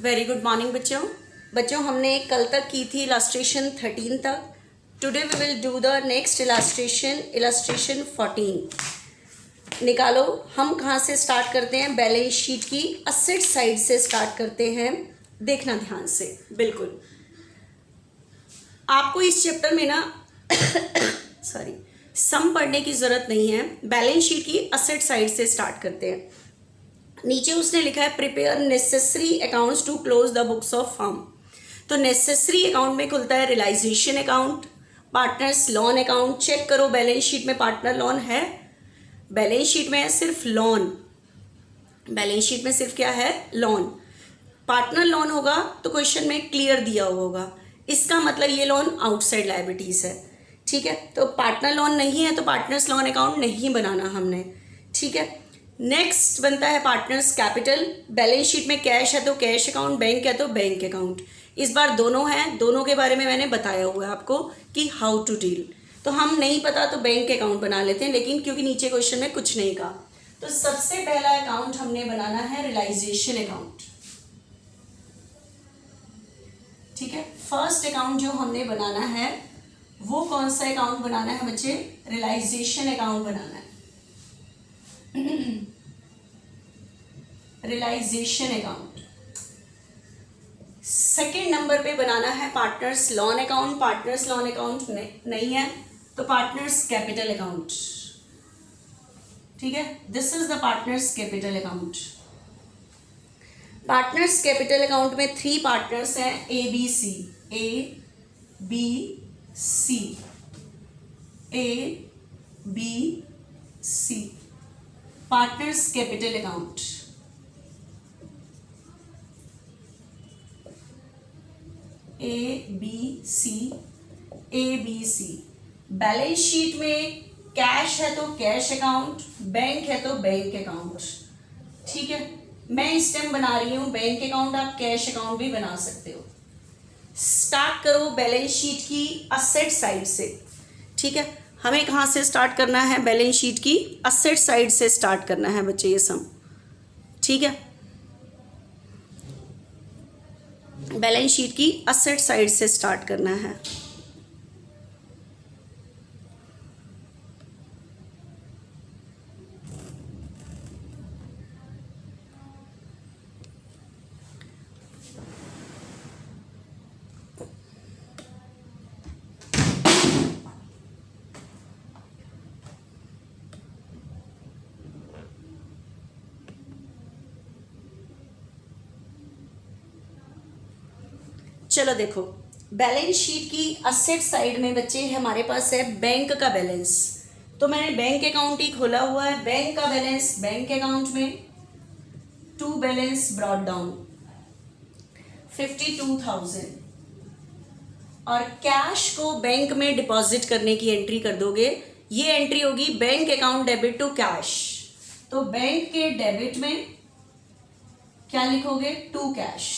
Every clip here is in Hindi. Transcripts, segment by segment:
वेरी गुड मॉर्निंग बच्चों हमने कल तक की थी इलास्ट्रेशन 13 तक. Today we will do the next illustration 14. निकालो. हम कहाँ से स्टार्ट करते हैं? बैलेंस शीट की असेट साइड से स्टार्ट करते हैं. देखना ध्यान से. बिल्कुल आपको इस चैप्टर में ना सॉरी सम पढ़ने की ज़रूरत नहीं है. बैलेंस शीट की असेट साइड से स्टार्ट करते हैं. नीचे उसने लिखा है prepare necessary accounts to close the books of firm. तो नेसेसरी अकाउंट में खुलता है realisation account, partners loan account. Check करो बैलेंस शीट में पार्टनर लोन है? बैलेंस शीट में है सिर्फ लोन. बैलेंस शीट में सिर्फ क्या है? लोन. पार्टनर लोन होगा तो क्वेश्चन में क्लियर दिया होगा. इसका मतलब ये लोन आउटसाइड लायबिलिटीज है. ठीक है, तो पार्टनर लोन नहीं है तो पार्टनर्स लोन अकाउंट नहीं बनाना हमने. ठीक है, नेक्स्ट बनता है पार्टनर्स कैपिटल. बैलेंस शीट में कैश है तो कैश अकाउंट, बैंक है तो बैंक अकाउंट. इस बार दोनों हैं, दोनों के बारे में मैंने बताया हुआ है आपको कि हाउ टू डील. तो हम नहीं पता तो बैंक अकाउंट बना लेते हैं, लेकिन क्योंकि नीचे क्वेश्चन में कुछ नहीं कहा. तो सबसे पहला अकाउंट हमने बनाना है रियलाइजेशन अकाउंट. ठीक है, फर्स्ट अकाउंट जो हमने बनाना है वो कौन सा अकाउंट बनाना है बच्चे? रियलाइजेशन अकाउंट बनाना है. Realisation account. सेकेंड नंबर पे बनाना है partners loan account. Partners loan account नहीं है तो पार्टनर्स कैपिटल अकाउंट. ठीक है, this is the partners capital account. Partners capital account में 3 पार्टनर्स हैं A B C. A B C, A B C. Partners capital account. A B C, A B C. Balance sheet में कैश है तो कैश अकाउंट, बैंक है तो बैंक अकाउंट. ठीक है, मैं इस टाइम बना रही हूं बैंक अकाउंट, आप कैश अकाउंट भी बना सकते हो. स्टार्ट करो बैलेंस शीट की असेट साइड से. ठीक है, हमें कहाँ से स्टार्ट करना है? बैलेंस शीट की असेट साइड से स्टार्ट करना है बच्चे ये सम. ठीक है, बैलेंस शीट की असेट साइड से स्टार्ट करना है. चलो देखो, बैलेंस शीट की असेट साइड में बच्चे हमारे पास है बैंक का बैलेंस. तो मैंने बैंक अकाउंट ही खोला हुआ है. बैंक का बैलेंस बैंक अकाउंट में टू बैलेंस ब्रॉट डाउन 52,000 और कैश को बैंक में डिपॉजिट करने की एंट्री कर दोगे. ये एंट्री होगी bank account debit to cash. तो बैंक के डेबिट में क्या लिखोगे? To cash.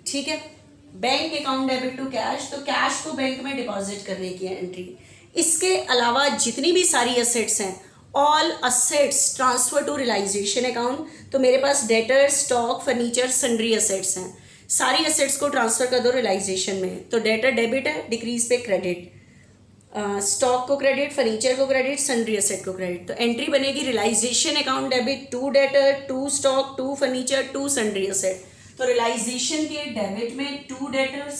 ठीक है, bank account debit to cash, तो कैश को बैंक में डिपॉजिट करने की एंट्री. इसके अलावा जितनी भी सारी असेट्स हैं, all assets transfer to realisation account. तो मेरे पास debtor, stock, furniture, sundry assets हैं. सारी असेट्स को ट्रांसफर कर दो रियलाइजेशन में. तो डेटर डेबिट है, डिक्रीज पे क्रेडिट, स्टॉक को क्रेडिट, फर्नीचर को क्रेडिट, सन्ड्री असेट को क्रेडिट. तो एंट्री बनेगी realisation account debit to debtor, to stock, to furniture, to sundry asset. तो रियलाइजेशन के डेबिट में टू डेटर्स.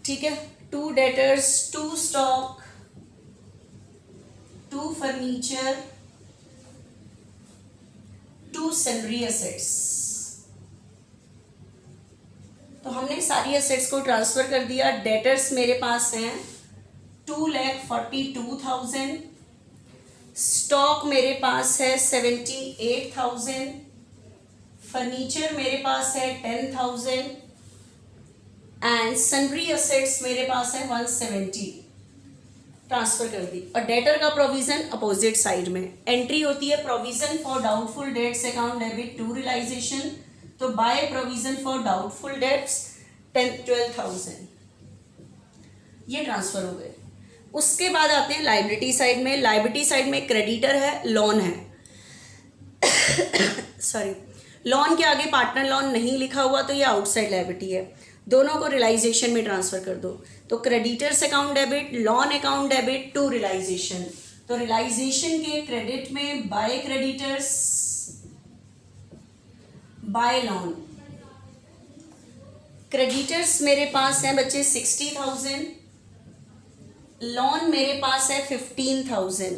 ठीक है, to debtors, to stock, to furniture, to sundry assets. तो हमने सारी असेट्स को ट्रांसफर कर दिया. डेटर्स मेरे पास हैं 2,42,000. स्टॉक मेरे पास है 78,000. फर्नीचर मेरे पास है 10,000 एंड सन्ड्री असेट्स मेरे पास है 170. ट्रांसफर कर दी. और डेटर का प्रोविजन अपोजिट साइड में. एंट्री होती है provision for doubtful debts account debit to realisation. तो by provision for doubtful debts 12,000 ये ट्रांसफर हो गए. उसके बाद आते हैं लाइबिलिटी साइड में. लाइबिलिटी साइड में क्रेडिटर है, लोन है. सॉरी, लॉन के आगे पार्टनर लॉन नहीं लिखा हुआ तो ये आउटसाइड लायबिलिटी है, दोनों को रियलाइजेशन में ट्रांसफर कर दो। तो creditors account debit, loan account debit to realisation. तो रियलाइजेशन के क्रेडिट में by creditors by loan. Creditors मेरे पास है बच्चे 60,000, लॉन मेरे पास है 15,000।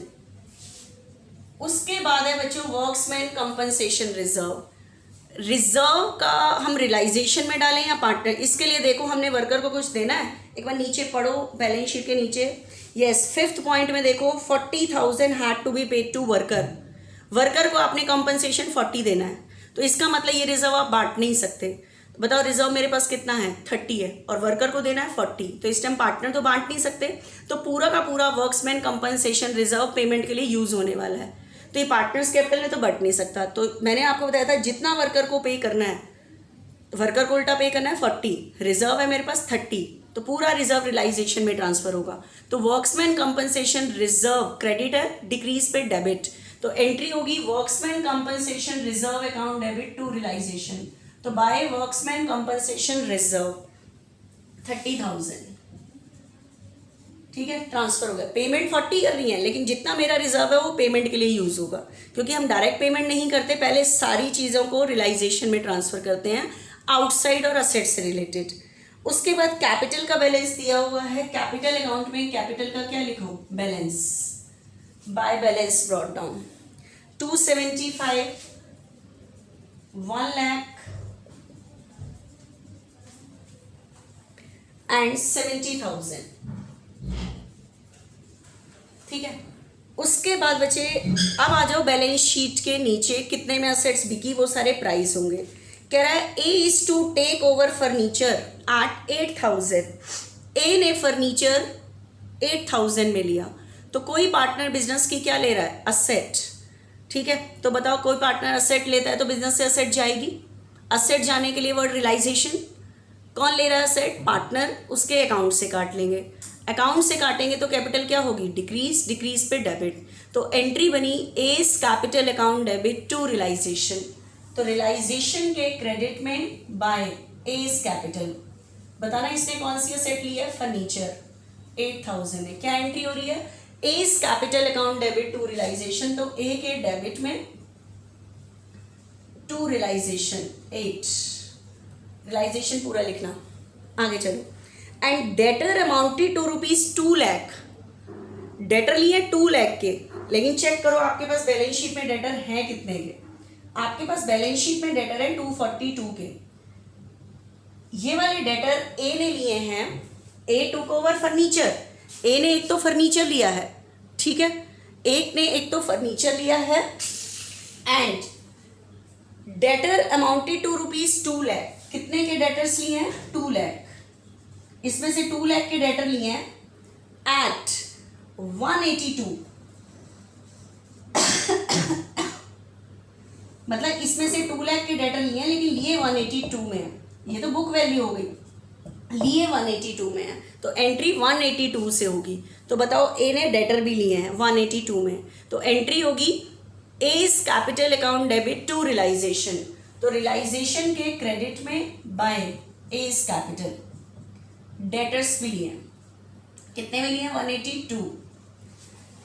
उसके बाद है बच्चों वर्क्समैन कंपनसेशन रिजर्व। रिजर्व का हम रियलाइजेशन में डालें या पार्टनर, इसके लिए देखो हमने वर्कर को कुछ देना है, एक बार नीचे पढ़ो बैलेंस शीट के नीचे। यस, 5th पॉइंट में देखो 40,000 had to be paid to worker. Worker को आपने कंपनसेशन 40 देना है, तो इसका मतलब ये रिजर्व आप बांट नहीं सकते। तो बताओ रिजर्व मेरे पास कितना है, 30 है, और वर्कर को देना है 40, तो इस टाइम पार्टनर तो बांट नहीं सकते, तो पूरा का पूरा वर्क्समैन कंपनसेशन रिजर्व पेमेंट के लिए यूज होने वाला है। तो ये पार्टनर्स कैपिटल में तो बढ़ नहीं सकता। तो मैंने आपको बताया था जितना वर्कर को पे करना है, वर्कर को उल्टा पे करना है 40, रिजर्व है मेरे पास 30, तो पूरा रिजर्व रियलाइजेशन में ट्रांसफर होगा। तो वर्क्समैन कंपनसेशन रिजर्व क्रेडिट है, डिक्रीज पे डेबिट, तो एंट्री होगी workmen compensation reserve account debit to realisation. तो बाय वर्क्समैन कंपनसेशन रिजर्व 30,000, ठीक है, ट्रांसफर हो गया। पेमेंट 40 कर रही है, लेकिन जितना मेरा रिजर्व है वो पेमेंट के लिए यूज होगा, क्योंकि हम डायरेक्ट पेमेंट नहीं करते, पहले सारी चीज़ों को रियलाइजेशन में ट्रांसफर करते हैं आउटसाइड और असेट से रिलेटेड। उसके बाद कैपिटल का बैलेंस दिया हुआ है, कैपिटल अकाउंट में कैपिटल का क्या लिखो, balance, by balance brought down 275, 1 lakh and 70,000, ठीक है। उसके बाद बचे, अब आ जाओ बैलेंस शीट के नीचे कितने में असेट्स बिकी, वो सारे प्राइस होंगे। कह रहा है A is to take over furniture at 8,000। A ने फर्नीचर 8,000 में लिया, तो कोई पार्टनर बिजनेस की क्या ले रहा है, असेट, ठीक है। तो बताओ कोई पार्टनर असेट लेता है तो बिजनेस से असेट जाएगी, असेट जाने के लिए वर्ड रियलाइजेशन, कौन ले रहा है असेट, पार्टनर, उसके अकाउंट से काट लेंगे, अकाउंट से काटेंगे तो कैपिटल क्या होगी, डिक्रीज, डिक्रीज पे डेबिट, तो एंट्री बनी A's capital account debit to realisation. तो रियलाइजेशन के क्रेडिट में बाय एज कैपिटल, बताना इसने कौन सी असेट ली है, फर्नीचर 8,000 है, क्या एंट्री हो रही है, A's capital account debit to realisation. तो ए के डेबिट में टू रियलाइजेशन 8, रियलाइजेशन पूरा लिखना, आगे चलो। And debtor amounted to ₹2 lakh, debtor लिए 2 लाख के, लेकिन चेक करो आपके पास बैलेंस शीट में डेटर हैं कितने के, आपके पास बैलेंस शीट में डेटर है 242 के। ये वाले डेटर ए ने लिए हैं, ए टुक ओवर फर्नीचर, ए ने एक तो फर्नीचर लिया है, ठीक है, एक ने एक तो फर्नीचर लिया है, and debtor amounted to ₹2 lakh, कितने के डेटर्स लिए हैं, 2 लाख, इसमें से 2 लाख के डेटर लिए हैं एट 182, मतलब इसमें से 2 लाख के डेटर लिए हैं, लेकिन लिए 182 में है, ये तो बुक वैल्यू हो गई, लिए 182 में है, तो एंट्री 182 से होगी। तो बताओ ए ने डेटर भी लिए हैं 182 में, तो एंट्री होगी A's capital account debit to realisation. तो रियलाइजेशन के क्रेडिट में बाय एज कैपिटल, डेटर्स भी लिए हैं, कितने में लिए हैं, 182,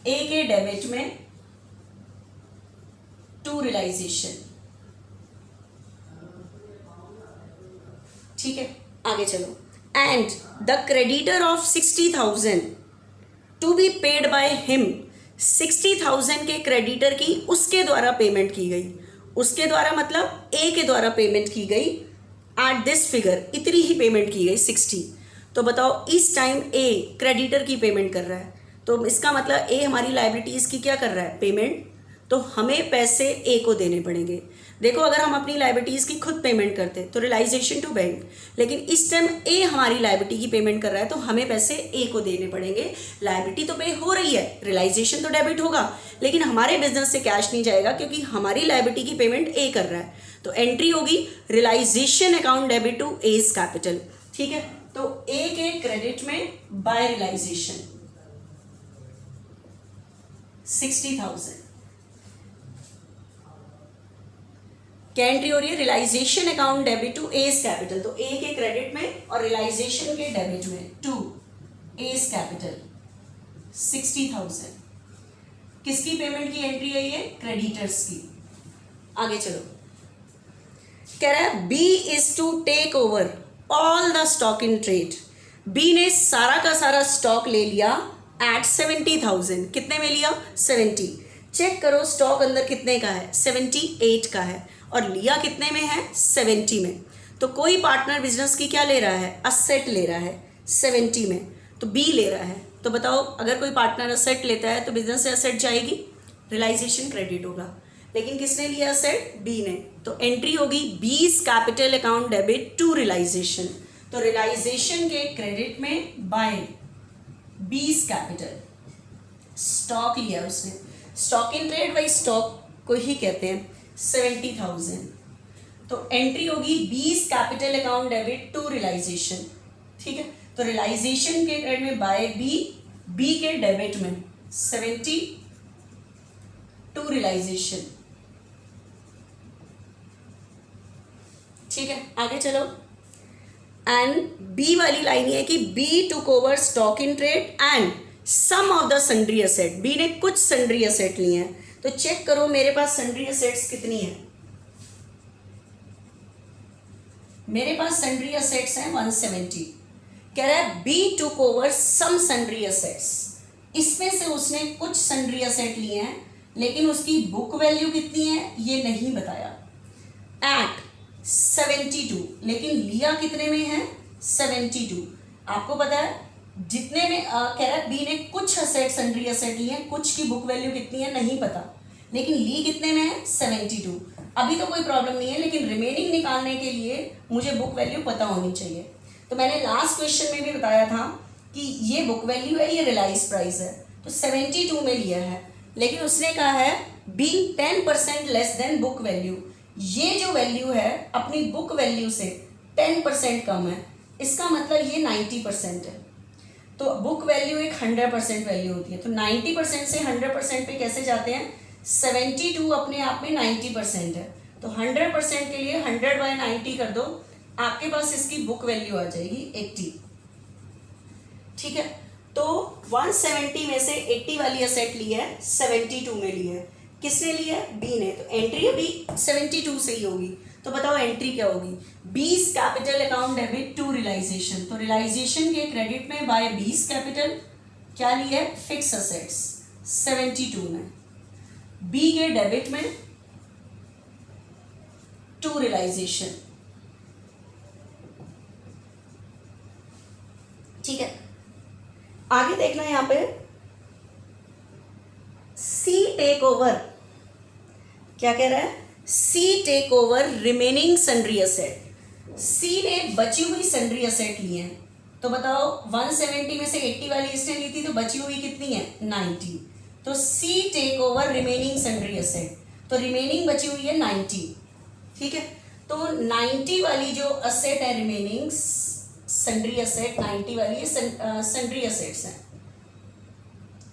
ए के डेबिट में टू रियलाइजेशन, ठीक है, आगे चलो। And the creditor of 60,000 to be paid by him, 60,000 के क्रेडिटर की उसके द्वारा पेमेंट की गई, उसके द्वारा मतलब ए के द्वारा पेमेंट की गई, एट दिस फिगर, इतनी ही पेमेंट की गई 60। तो बताओ इस टाइम ए क्रेडिटर की पेमेंट कर रहा है, तो इसका मतलब ए हमारी लायबिलिटीज़ की क्या कर रहा है, पेमेंट, तो हमें पैसे ए को देने पड़ेंगे। देखो अगर हम अपनी लायबिलिटीज़ की खुद पेमेंट करते तो रियलाइजेशन टू बैंक, लेकिन इस टाइम ए हमारी लायबिलिटी की पेमेंट कर रहा है तो हमें पैसे ए को देने पड़ेंगे। लायबिलिटी तो पे हो रही है, रियलाइजेशन तो डेबिट होगा, लेकिन हमारे बिजनेस से कैश नहीं जाएगा क्योंकि हमारी लायबिलिटी की पेमेंट ए कर रहा है। तो एंट्री होगी realisation account debit to A's capital, ठीक है। तो ए के क्रेडिट में बाय रियलाइजेशन 60,000, क्या एंट्री हो रही है, realisation account debit to A's capital, तो ए के क्रेडिट में और रियलाइजेशन के डेबिट में टू एस कैपिटल 60,000। किसकी पेमेंट की एंट्री है ये, क्रेडिटर्स की। आगे चलो, कह रहा है B is to take over all the stock in trade. B ने सारा का सारा स्टॉक ले लिया एट 70,000। कितने में लिया, 70। चेक करो स्टॉक अंदर कितने का है, 78 का है, और लिया कितने में है, 70 में। तो कोई पार्टनर बिजनेस की क्या ले रहा है, असेट ले रहा है 70 में, तो बी ले रहा है। तो बताओ अगर कोई पार्टनर असेट लेता है तो बिजनेस से असेट जाएगी, रियलाइजेशन क्रेडिट होगा। लेकिन किसने लिया असेट, बी ने, तो एंट्री होगी B's capital account debit to realisation. तो रियलाइजेशन के क्रेडिट में बाय बीज कैपिटल, स्टॉक लिया उसने, stock in trade by stock को ही कहते हैं, 70,000। तो एंट्री होगी B's capital account debit to realisation. ठीक है, तो रियलाइजेशन के क्रेडिट में बाय बी, बी के डेबिट में 70 टू रियलाइजेशन। ठीक है, आगे चलो। एंड बी वाली लाइन ये है कि B took over stock in trade and some of the sundry asset. B ने कुछ सन्ड्री असेट लिए हैं, तो चेक करो मेरे पास सन्ड्री असेट्स कितनी है। मेरे पास सन्ड्री असेट्स हैं 170। कह रहा है B took over some sundry assets. इसमें से उसने कुछ सन्ड्री असेट लिए हैं, लेकिन उसकी बुक वैल्यू कितनी है ये नहीं बताया, एट 72। लेकिन लिया कितने में है, 72। आपको पता है जितने में कह रहा है बी ने कुछ असेट सन्ड्री असेट लिए हैं, कुछ की बुक वैल्यू कितनी है नहीं पता, लेकिन ली कितने में है, 72। अभी तो कोई प्रॉब्लम नहीं है, लेकिन रिमेनिंग निकालने के लिए मुझे बुक वैल्यू पता होनी चाहिए। तो मैंने लास्ट क्वेश्चन में भी बताया था कि ये बुक वैल्यू है, ये रियलाइज प्राइस है, तो 72 में लिया है, लेकिन उसने कहा है being 10% less than book value. ये जो वैल्यू है अपनी बुक वैल्यू से 10% कम है, इसका मतलब ये 90% है। तो बुक वैल्यू एक 100% वैल्यू होती है, तो 90% से 100% पे कैसे जाते हैं, 72 अपने आप में 90% है, तो 100% के लिए 100/90 कर दो, आपके पास इसकी बुक वैल्यू आ जाएगी 80। ठीक है, तो 170 में से 80 वाली असेट ली है, 72 में ली है। किसने ली है, बी ने, तो एंट्री अभी 72 से ही होगी। तो बताओ एंट्री क्या होगी, B's capital account debit to realisation. तो रियलाइजेशन के क्रेडिट में बाय बीस कैपिटल क्या ली है, फिक्स असेट्स 72 में, बी के डेबिट में टू रियलाइजेशन। ठीक है, आगे देखना है यहां पे सी टेक ओवर। क्या कह रहा है, C take over remaining sundry asset. C ने बची हुई सन्ड्री असेट ली है, तो बताओ 170 में से 80 वाली इसने ली थी, तो बची हुई कितनी है, 90। तो C take over remaining sundry asset, तो रिमेनिंग बची हुई है 90। ठीक है, तो 90 वाली जो असेट है रिमेनिंग सन्ड्री असेट, 90 वाली ये सन्ड्री असेट्स हैं,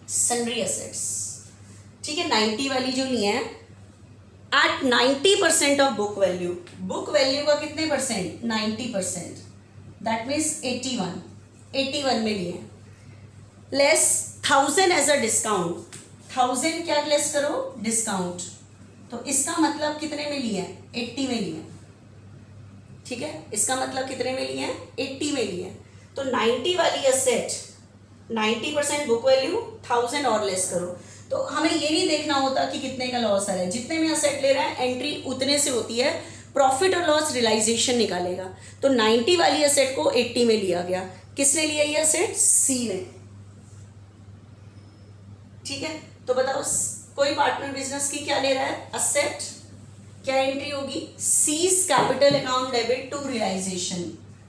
सन्ड्री असेट्स। ठीक है, 90 वाली जो ली है at 90% of book value. Book value का कितने परसेंट, 90%, दैट मीन्स 81 में लिए, लेस 1000 एज अ डिस्काउंट। 1000 क्या लेस करो, डिस्काउंट, तो इसका मतलब कितने में लिए, 80 में लिए। ठीक है, इसका मतलब कितने में लिए, 80 में लिए। तो 90 वाली असेट 90% बुक वैल्यू, 1000 और लेस करो। तो हमें ये नहीं देखना होता कि कितने का लॉस आ रहा है, जितने में असेट ले रहा है एंट्री उतने से होती है, प्रॉफिट और लॉस रियलाइजेशन निकालेगा। तो 90 वाली असेट को 80 में लिया गया, किसने लिया ये असेट, सी ने। ठीक है, तो बताओ कोई पार्टनर बिजनेस की क्या ले रहा है, असेट, क्या एंट्री होगी, C's capital account debit to realisation.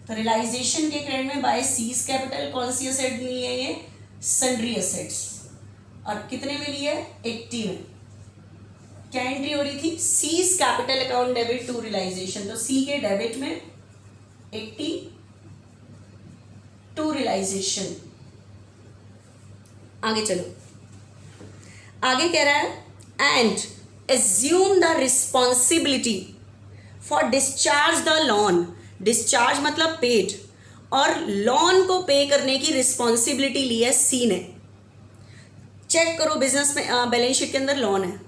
तो रियलाइजेशन के क्रेडिट में बाय सीज कैपिटल कौन सी असेट ली है, ये सन्ड्री असेट्स, और कितने में ली है, 80 में। क्या एंट्री हो रही थी, C's capital account debit to realisation, तो सी के डेबिट में 80 टू रियलाइजेशन। आगे चलो, आगे कह रहा है and assume the responsibility for discharge the loan, discharge मतलब पेड, और लोन को पे करने की रिस्पॉन्सिबिलिटी ली है सी ने। चेक करो बिजनेस में बैलेंस शीट के अंदर लोन है,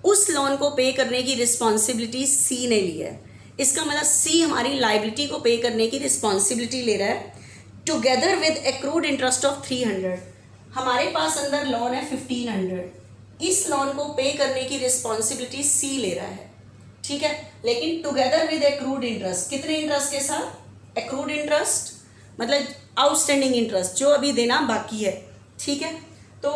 उस लोन को पे करने की रिस्पॉन्सिबिलिटी सी ने ली है। इसका मतलब सी हमारी लाइबिलिटी को पे करने की रिस्पॉन्सिबिलिटी ले रहा है together with accrued interest of 300। हमारे पास अंदर लोन है 1500, इस लोन को पे करने की रिस्पॉन्सिबिलिटी सी ले रहा है, ठीक है। लेकिन टुगेदर विद एक्रूड इंटरेस्ट, कितने इंटरेस्ट के साथ? एक्रूड इंटरेस्ट मतलब आउटस्टैंडिंग इंटरेस्ट, जो अभी देना बाकी है, ठीक है। तो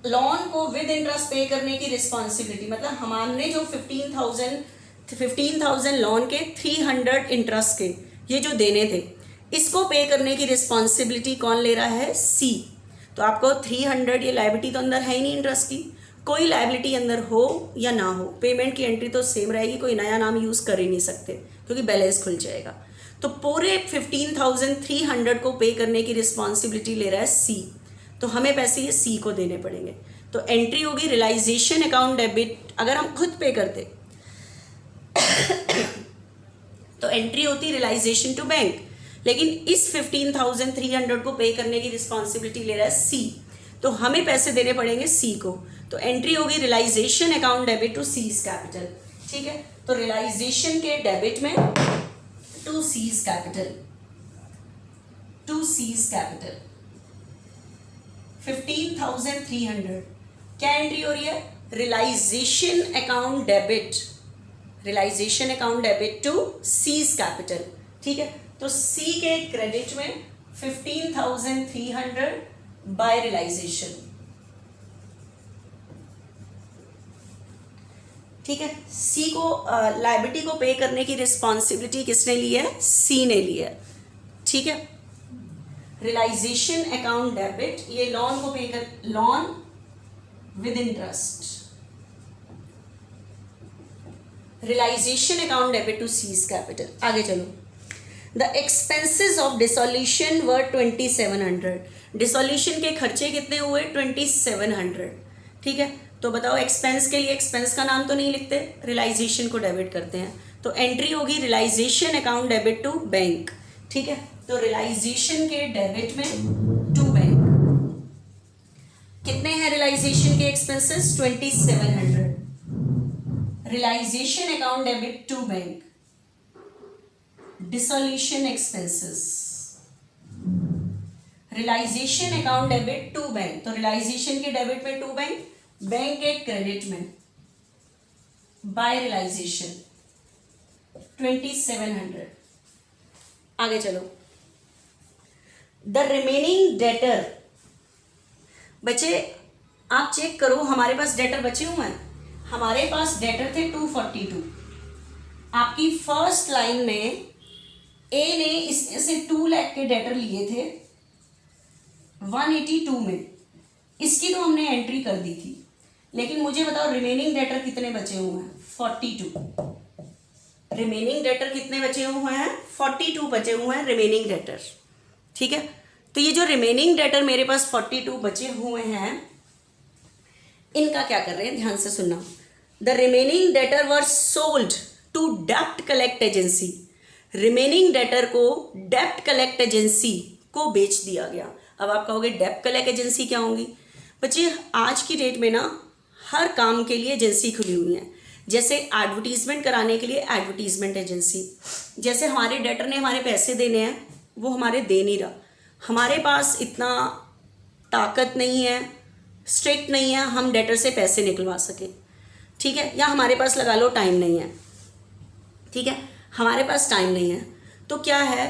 लोन को विद इंटरेस्ट पे करने की रिस्पॉन्सिबिलिटी मतलब हमने जो 15,000 लोन के 300 इंटरेस्ट के ये जो देने थे, इसको पे करने की रिस्पॉन्सिबिलिटी कौन ले रहा है? सी। तो आपको 300 ये लायबिलिटी तो अंदर है ही नहीं इंटरेस्ट की, कोई लायबिलिटी अंदर हो या ना हो, पेमेंट की एंट्री तो सेम रहेगी, कोई नया नाम यूज़ कर ही नहीं सकते क्योंकि बैलेंस खुल जाएगा। तो पूरे 15,300 को पे करने की रिस्पॉन्सिबिलिटी ले रहा है सी, तो हमें पैसे ये सी को देने पड़ेंगे। तो एंट्री होगी रियलाइजेशन अकाउंट डेबिट। अगर हम खुद पे करते तो एंट्री होती रियलाइजेशन टू बैंक, लेकिन इस 15,300 को पे करने की रिस्पॉन्सिबिलिटी ले रहा है सी, तो हमें पैसे देने पड़ेंगे सी को। तो एंट्री होगी realisation account debit to C's capital, ठीक है। तो रियलाइजेशन के डेबिट में to C's capital, to C's capital 15,300 क्या एंट्री हो रही है? Realisation account debit, realisation account debit to C's capital, ठीक है। तो सी के क्रेडिट में 15,300 बाय रियलाइजेशन, ठीक है। सी को लायबिलिटी को पे करने की रिस्पॉन्सिबिलिटी किसने ली है? सी ने ली है, ठीक है। रियलाइजेशन अकाउंट डेबिट, ये लोन को पे कर, loan with interest, realisation account debit to C's capital. आगे चलो। The expenses of dissolution were 2700, dissolution के खर्चे कितने हुए? 2700, ठीक है। तो बताओ एक्सपेंस के लिए एक्सपेंस का नाम तो नहीं लिखते, रियलाइजेशन को डेबिट करते हैं, तो एंट्री होगी realisation account debit to bank, ठीक है। तो रियलाइजेशन के डेबिट में टू बैंक कितने हैं? रियलाइजेशन के expenses 2700, realisation account debit to bank, dissolution expenses, realisation account debit to bank, तो रियलाइजेशन के डेबिट में टू बैंक, बैंक के क्रेडिट में बाय रियलाइजेशन 2700। आगे चलो। द रिमेनिंग डेटर, बच्चे आप चेक करो हमारे पास डेटर बचे हुए हैं, हमारे पास डेटर थे 242। आपकी फर्स्ट लाइन में ए ने इसमें से 2 लाख के डेटर लिए थे 182 में, इसकी तो हमने एंट्री कर दी थी, लेकिन मुझे बताओ रिमेनिंग डेटर कितने बचे हुए हैं? 42। रिमेनिंग डेटर कितने बचे हुए हैं? 42 बचे हुए हैं रिमेनिंग डेटर, ठीक है। तो ये जो रिमेनिंग डेटर मेरे पास 42 बचे हुए हैं, इनका क्या कर रहे हैं? ध्यान से सुनना। The remaining debtor were sold to डेब्ट कलेक्ट एजेंसी, रिमेनिंग डेटर को डेब्ट कलेक्ट एजेंसी को बेच दिया गया। अब आप कहोगे डेब्ट कलेक्ट एजेंसी क्या होंगी? बच्चे आज की डेट में ना हर काम के लिए एजेंसी खुली हुई है, जैसे एडवर्टीजमेंट कराने के लिए एडवर्टीजमेंट एजेंसी, जैसे हमारे डेटर ने हमारे पैसे देने हैं वो हमारे दे नहीं रहा, हमारे पास इतना ताकत नहीं है, स्ट्रिक्ट नहीं है हम डेटर से पैसे निकलवा सके, ठीक है, या हमारे पास लगा लो टाइम नहीं है, ठीक है, हमारे पास टाइम नहीं है, तो क्या है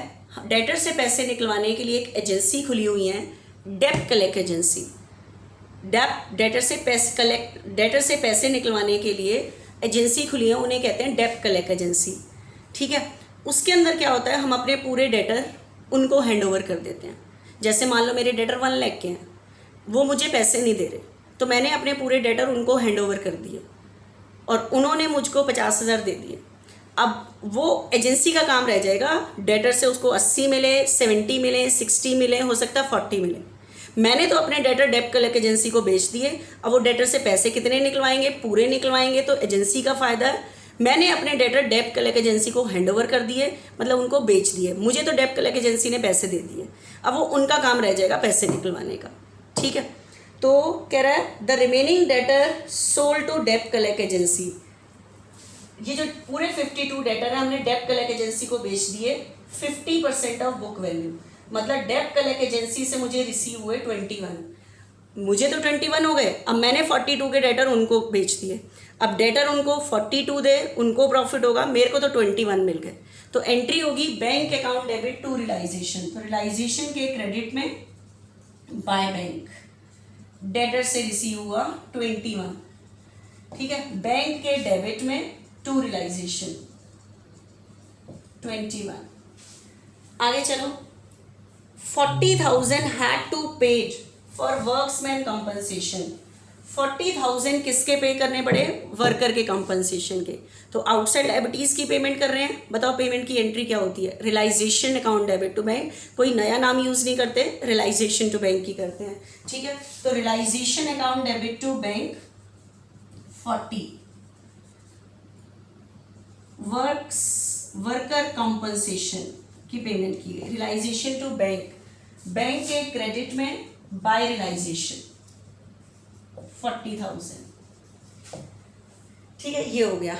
डेटर से पैसे निकलवाने के लिए एक एजेंसी खुली हुई है डेब्ट कलेक्ट एजेंसी। डेटर से पैसे निकलवाने के लिए एजेंसी खुली है, उन्हें कहते हैं डेब्ट कलेक्ट एजेंसी, ठीक है। उसके अंदर क्या होता है, हम अपने पूरे डेटर उनको हैंड ओवर कर देते हैं। जैसे मान लो मेरे डेटर 1 लाख के हैं, वो मुझे पैसे नहीं दे रहे, तो मैंने अपने पूरे डेटर उनको हैंड ओवर कर दिए और उन्होंने मुझको 50,000 दे दिए। अब वो एजेंसी का काम रह जाएगा, डेटर से उसको 80 मिले, 70 मिले, 60 मिले, हो सकता है 40 मिले। मैंने तो अपने डेटर डेब्ट कलेक्ट एजेंसी को बेच दिए, अब वो डेटर से पैसे कितने निकलवाएंगे? पूरे निकलवाएंगे, तो एजेंसी का फ़ायदा है, मैंने अपने डेटर डेब्ट कलेक्ट एजेंसी को हैंडओवर कर दिए, मतलब उनको बेच दिए, मुझे तो डेब्ट कलेक्ट एजेंसी ने पैसे दे दिए, अब वो उनका काम रह जाएगा पैसे निकलवाने का, ठीक है। तो कह रहा है the remaining debtor sold to डेब्ट कलेक्ट एजेंसी, ये जो पूरे 52 डेटर है हमने डेब्ट कलेक्ट एजेंसी को बेच दिए 50% ऑफ बुक वैल्यू, मतलब डेब्ट कलेक्ट एजेंसी से मुझे रिसीव हुए 21, मुझे तो 21 हो गए, अब मैंने 42 के डेटर उनको बेच दिए, अब डेटर उनको 42 दे, उनको प्रॉफिट होगा, मेरे को तो 21 मिल गए। तो एंट्री होगी bank account debit to realisation, तो रियलाइजेशन के क्रेडिट में बाय बैंक डेटर से रिसीव हुआ 21, ठीक है, बैंक के डेबिट में टू रियलाइजेशन 21। आगे चलो, 40,000 had to paid for workmen's compensation, 40,000 किसके पे करने पड़े, वर्कर के कंपनसेशन के। तो आउटसाइड लायबिलिटीज की पेमेंट कर रहे हैं, बताओ पेमेंट की एंट्री क्या होती है, realisation account debit to bank, कोई नया नाम यूज नहीं करते, रियलाइजेशन टू बैंक की करते हैं, ठीक है। तो realisation account debit to bank 40, worker compensation की पेमेंट की गई, रियलाइजेशन टू बैंक, बैंक के क्रेडिट में बाय रियलाइजेशन 40,000, ठीक है, ये हो गया।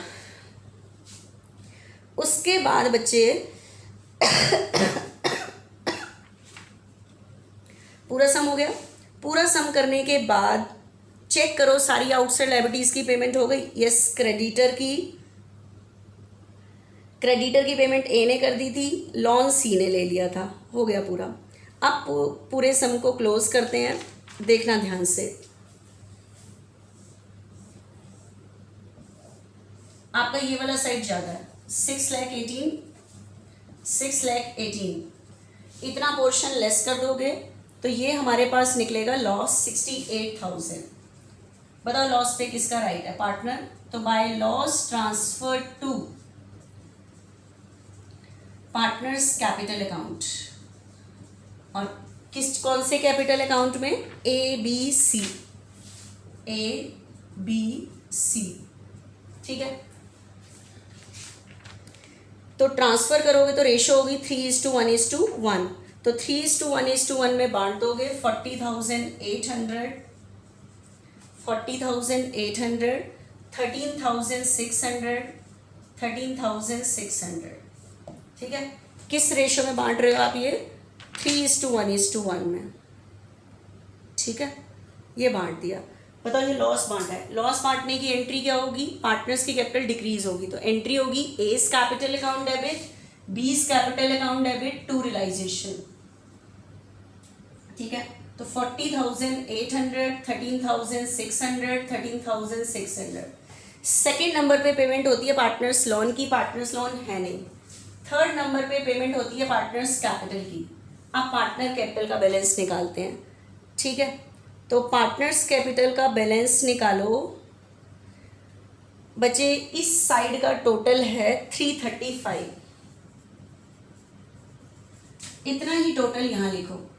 उसके बाद बच्चे पूरा सम हो गया, पूरा सम करने के बाद चेक करो सारी आउटसाइड लायबिलिटीज की पेमेंट हो गई, यस, क्रेडिटर की पेमेंट ए ने कर दी थी, लोन सी ने ले लिया था, हो गया पूरा। अब पूरे सम को क्लोज करते हैं, देखना ध्यान से। आपका ये वाला साइड ज़्यादा है, 6,18,000, इतना पोर्शन लेस कर दोगे तो ये हमारे पास निकलेगा लॉस 68,000। बताओ लॉस पे किसका राइट है, पार्टनर, तो by loss transfer to partners' capital account, और कौन से कैपिटल अकाउंट में, ABC, ठीक है। तो ट्रांसफर करोगे तो रेशो होगी 3:1:1, तो 3:1:1 में बांट दोगे 40,800, 13,600, ठीक है। किस रेशो में बांट रहे हो आप, ये 3:1:1 में, ठीक है, ये बांट दिया। बताओ ये लॉस बांटा है, लॉस बांटने की एंट्री क्या होगी, पार्टनर्स की कैपिटल डिक्रीज होगी, तो एंट्री होगी A's capital account debit, B's capital account debit to realisation, ठीक है। तो 40,800, 13,600, 13,600। सेकेंड नंबर पे पेमेंट होती है पार्टनर्स लोन की, पार्टनर्स लोन है नहीं। थर्ड नंबर पे पेमेंट होती है पार्टनर्स कैपिटल की। आप पार्टनर कैपिटल का बैलेंस निकालते हैं, ठीक है। तो पार्टनर्स कैपिटल का बैलेंस निकालो बच्चे, इस साइड का टोटल है 335, इतना ही टोटल यहां लिखो,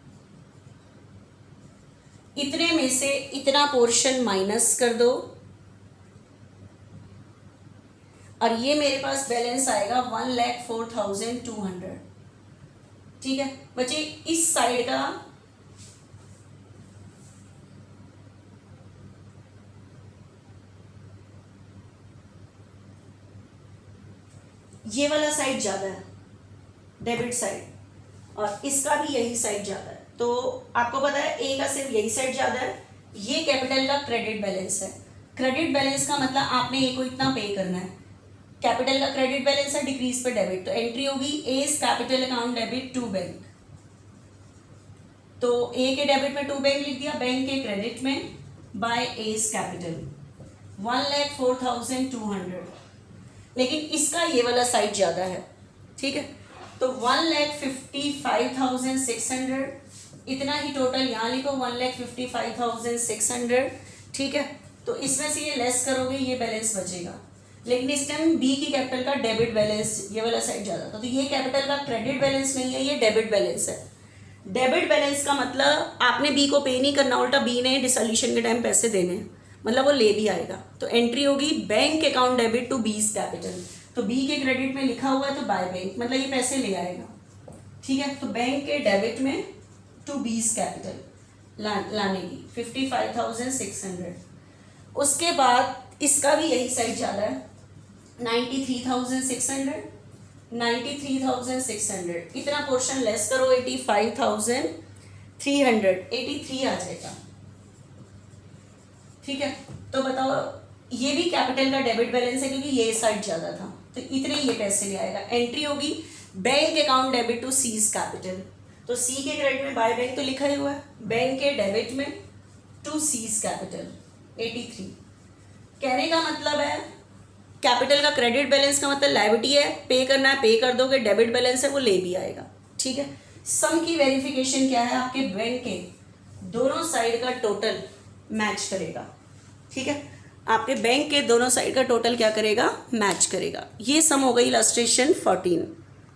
इतने में से इतना पोर्शन माइनस कर दो, और ये मेरे पास बैलेंस आएगा 1,04,200, ठीक है बच्चे। इस साइड का ये वाला साइड ज़्यादा है, डेबिट साइड, और इसका भी यही साइड ज़्यादा है। तो आपको पता है ए का सिर्फ यही साइड ज़्यादा है, ये कैपिटल का क्रेडिट बैलेंस है। क्रेडिट बैलेंस का मतलब आपने ए को इतना पे करना है, कैपिटल का क्रेडिट बैलेंस है, डिक्रीज पे डेबिट, तो एंट्री होगी A's capital account debit to bank. तो ए के डेबिट में टू बैंक लिख दिया, बैंक के क्रेडिट में बाय एस कैपिटल 1,04,200, लेकिन इसका ये वाला साइड ज़्यादा है, ठीक है। तो 1,55,600, इतना ही टोटल यहाँ लिखो 1,55,600, ठीक है। तो इसमें से ये लेस करोगे ये बैलेंस बचेगा, लेकिन इस टाइम बी की कैपिटल का डेबिट बैलेंस ये वाला साइड ज़्यादा था, तो ये कैपिटल का क्रेडिट बैलेंस नहीं है, ये डेबिट बैलेंस है। डेबिट बैलेंस का मतलब आपने बी को पे नहीं करना, उल्टा बी ने डिसोल्यूशन के टाइम पैसे देने हैं, मतलब वो ले भी आएगा। तो एंट्री होगी bank account debit to B's capital. तो बी के क्रेडिट में लिखा हुआ है तो बाय बैंक, मतलब ये पैसे ले आएगा, ठीक है। तो बैंक के डेबिट में टू बीज कैपिटल लाने की 55,600। उसके बाद इसका भी यही साइड जा रहा है 93,600, 93,600, इतना पोर्शन लेस करो 85,300, 83 आ जाएगा, ठीक है। तो बताओ ये भी कैपिटल का डेबिट बैलेंस है क्योंकि ये साइड ज़्यादा था, तो इतने ये पैसे ले आएगा। एंट्री होगी bank account debit to C's capital. तो सी के क्रेडिट में बाय बैंक तो लिखा ही हुआ है, बैंक के डेबिट में टू सीज कैपिटल 83। कहने का मतलब है कैपिटल का क्रेडिट बैलेंस का मतलब लायबिलिटी है, पे करना है पे कर दोगे, डेबिट बैलेंस है वो ले भी आएगा, ठीक है। सम की वेरिफिकेशन क्या है, आपके बैंक के दोनों साइड का टोटल मैच करेगा, ठीक है। आपके बैंक के दोनों साइड का टोटल क्या करेगा, मैच करेगा। ये सम हो गई इलस्ट्रेशन 14।